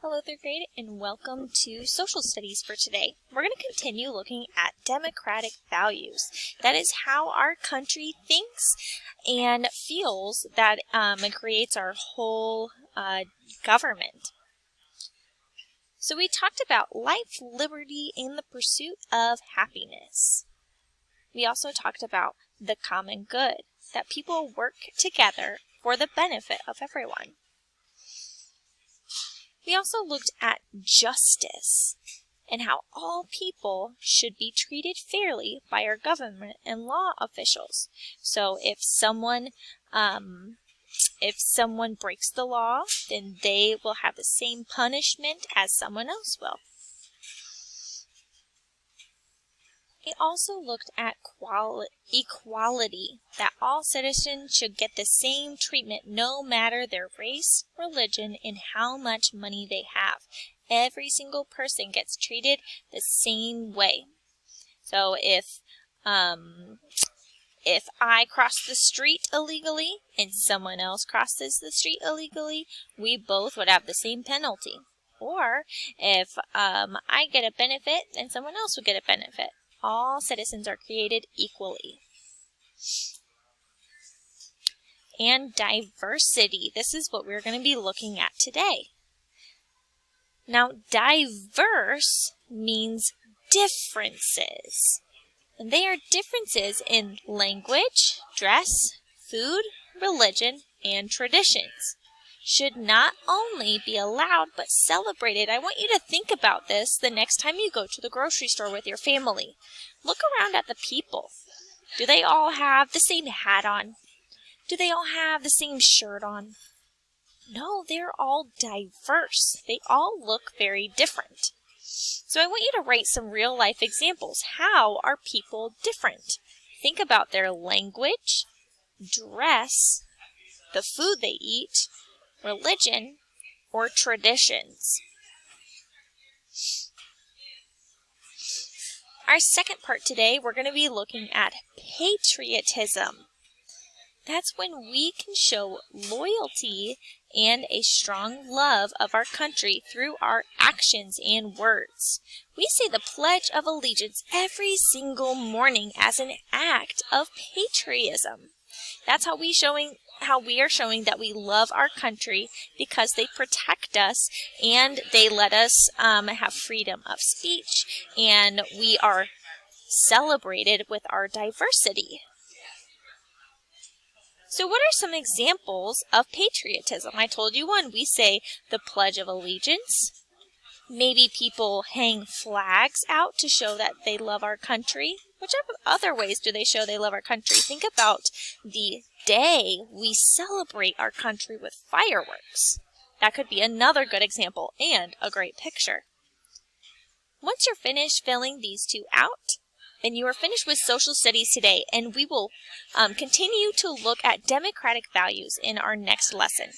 Hello, third grade, and welcome to Social Studies for today. We're going to continue looking at democratic values. That is how our country thinks and feels that it creates our whole government. So we talked about life, liberty, and the pursuit of happiness. We also talked about the common good, that people work together for the benefit of everyone. We also looked at justice and how all people should be treated fairly by our government and law officials. So if someone breaks the law, then they will have the same punishment as someone else will. We also looked at equality, that all citizens should get the same treatment no matter their race, religion, and how much money they have. Every single person gets treated the same way. So if I cross the street illegally and someone else crosses the street illegally, we both would have the same penalty. Or if I get a benefit, then someone else would get a benefit. All citizens are created equally. And diversity. This is what we're going to be looking at today. Now, diverse means differences. And they are differences in language, dress, food, religion, and traditions. Should not only be allowed but celebrated. I want you to think about this the next time you go to the grocery store with your family. Look around at the people. Do they all have the same hat on? Do they all have the same shirt on? No, they're all diverse. They all look very different. So I want you to write some real life examples. How are people different? Think about their language, dress, the food they eat, religion, or traditions. Our second part today, we're going to be looking at patriotism. That's when we can show loyalty and a strong love of our country through our actions and words. We say the Pledge of Allegiance every single morning as an act of patriotism. That's how we are showing that we love our country because they protect us and they let us have freedom of speech, and we are celebrated with our diversity. So what are some examples of patriotism? I told you one. We say the Pledge of Allegiance. Maybe people hang flags out to show that they love our country. Which other ways do they show they love our country? Think about the day we celebrate our country with fireworks. That could be another good example and a great picture. Once you're finished filling these two out, then you are finished with social studies today, and we will continue to look at democratic values in our next lesson.